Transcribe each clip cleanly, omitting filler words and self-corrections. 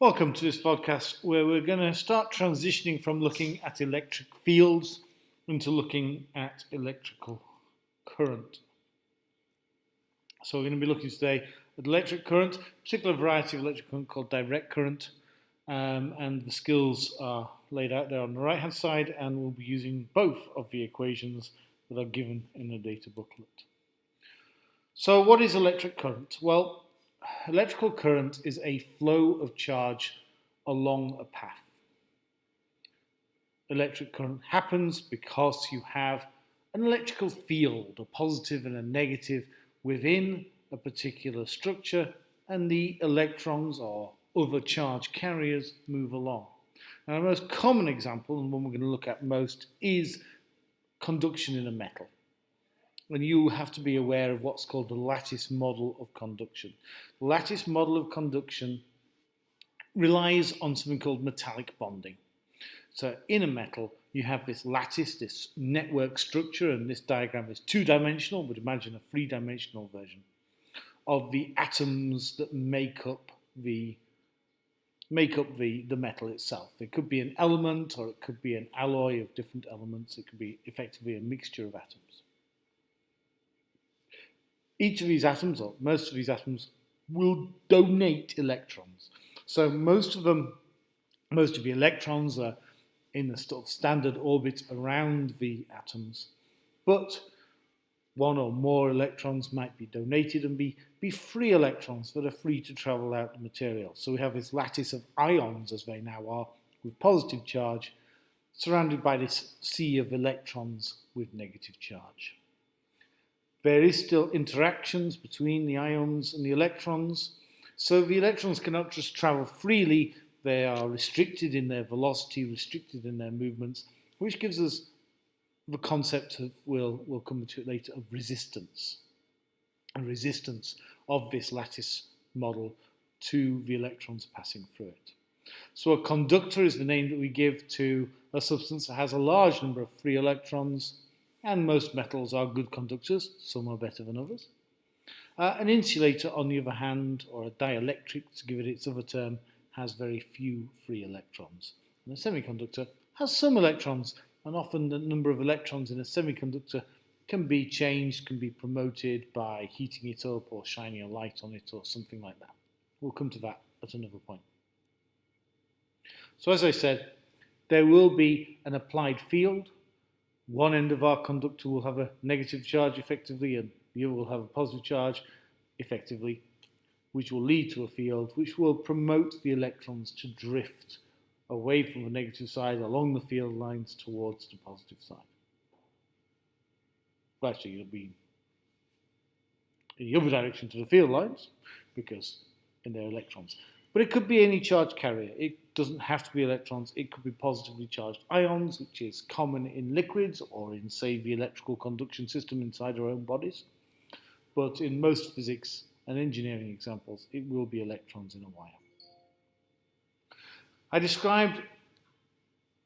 Welcome to this podcast where we're going to start transitioning from looking at electric fields into looking at electrical current. So we're going to be looking today at electric current, a particular variety of electric current called direct current, and the skills are laid out there on the right hand side, and we'll be using both of the equations that are given in the data booklet. So what is electric current? Well, electrical current is a flow of charge along a path. Electric current happens because you have an electrical field, a positive and a negative, within a particular structure, and the electrons or other charge carriers move along. Now, the most common example, and one we're going to look at most, is conduction in a metal. And you have to be aware of what's called the lattice model of conduction. The lattice model of conduction relies on something called metallic bonding. So in a metal, you have this lattice, this network structure, and this diagram is two-dimensional, but imagine a three-dimensional version of the atoms that make up the metal itself. It could be an element, or it could be an alloy of different elements. It could be effectively a mixture of atoms. Each of these atoms, or most of these atoms, will donate electrons. So most of the electrons are in the sort of standard orbit around the atoms, but one or more electrons might be donated and be free electrons that are free to travel out the material. So we have this lattice of ions, as they now are, with positive charge, surrounded by this sea of electrons with negative charge. There is still interactions between the ions and the electrons, so the electrons cannot just travel freely. They are restricted in their velocity, restricted in their movements, which gives us the concept of, we'll come to it later, of resistance. A resistance of this lattice model to the electrons passing through it. So a conductor is the name that we give to a substance that has a large number of free electrons, and most metals are good conductors, some are better than others. An insulator, on the other hand, or a dielectric, to give it its other term, has very few free electrons. And a semiconductor has some electrons, and often the number of electrons in a semiconductor can be changed, can be promoted by heating it up or shining a light on it or something like that. We'll come to that at another point. So as I said, there will be an applied field. One end of our conductor will have a negative charge effectively, and the other will have a positive charge effectively, which will lead to a field which will promote the electrons to drift away from the negative side along the field lines towards the positive side. Well, actually, it'll be in the other direction to the field lines because in their electrons. But it could be any charge carrier. It doesn't have to be electrons. It could be positively charged ions, which is common in liquids or in, say, the electrical conduction system inside our own bodies. But in most physics and engineering examples, it will be electrons in a wire. I described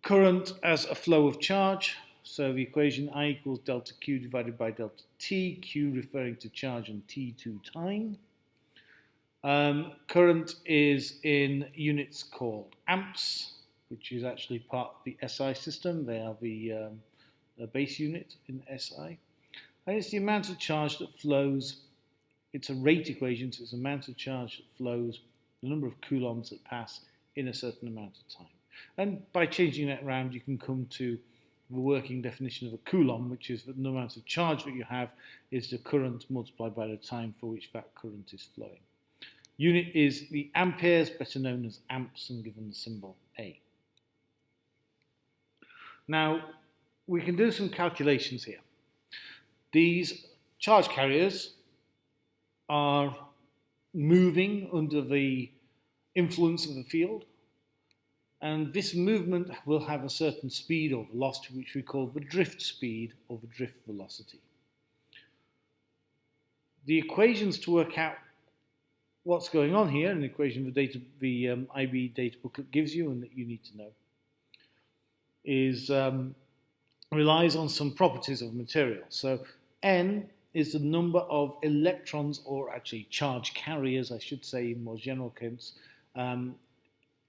current as a flow of charge. So the equation I equals delta Q divided by delta T, Q referring to charge and T to time. Current is in units called amps, which is actually part of the SI system. They are the base unit in SI. And it's the amount of charge that flows. It's a rate equation, so it's the amount of charge that flows, the number of coulombs that pass in a certain amount of time. And by changing that around, you can come to the working definition of a coulomb, which is that the amount of charge that you have is the current multiplied by the time for which that current is flowing. Unit is the amperes, better known as amps, and given the symbol A. Now, we can do some calculations here. These charge carriers are moving under the influence of the field, and this movement will have a certain speed or velocity, which we call the drift speed or the drift velocity. The equations to work out what's going on here, an equation the IB data booklet gives you and that you need to know, is relies on some properties of material. So N is the number of electrons, or actually charge carriers, I should say in more general terms,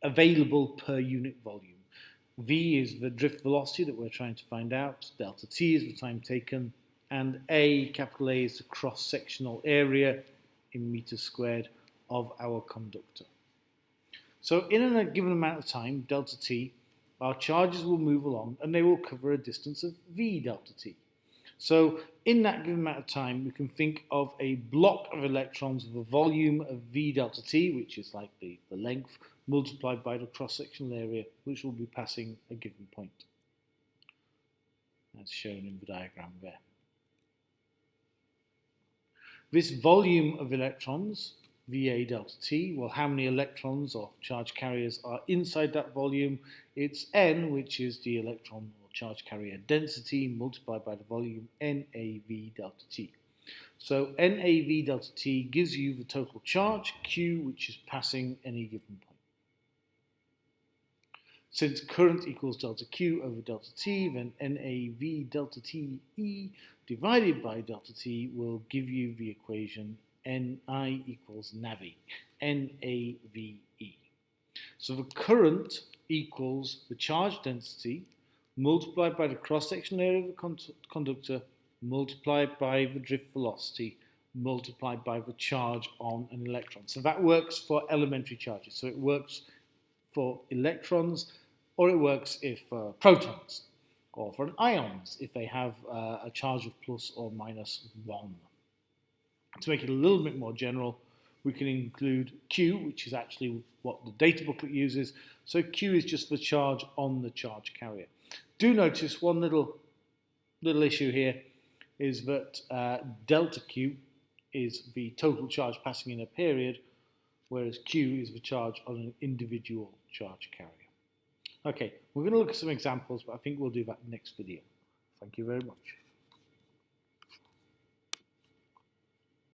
available per unit volume. V is the drift velocity that we're trying to find out, delta T is the time taken, and A, capital A, is the cross-sectional area in meters squared of our conductor. So in a given amount of time, delta T, our charges will move along and they will cover a distance of V delta T. So in that given amount of time, we can think of a block of electrons with a volume of V delta T, which is like the length, multiplied by the cross-sectional area, which will be passing a given point, as shown in the diagram there. This volume of electrons, VA delta T, well, how many electrons or charge carriers are inside that volume? It's N, which is the electron or charge carrier density, multiplied by the volume, NAV delta T. So NAV delta T gives you the total charge, Q, which is passing any given point. Since current equals delta Q over delta T, then NAV delta T E divided by delta T will give you the equation Ni equals NAVE, N-A-V-E. So the current equals the charge density multiplied by the cross-sectional area of the conductor multiplied by the drift velocity multiplied by the charge on an electron. So that works for elementary charges. So it works for electrons, or it works if protons, or for ions if they have a charge of plus or minus 1. To make it a little bit more general, we can include Q, which is actually what the data booklet uses. So Q is just the charge on the charge carrier. Do notice one little issue here is that delta Q is the total charge passing in a period, whereas Q is the charge on an individual charge carrier. Okay, we're going to look at some examples, but I think we'll do that next video. Thank you very much.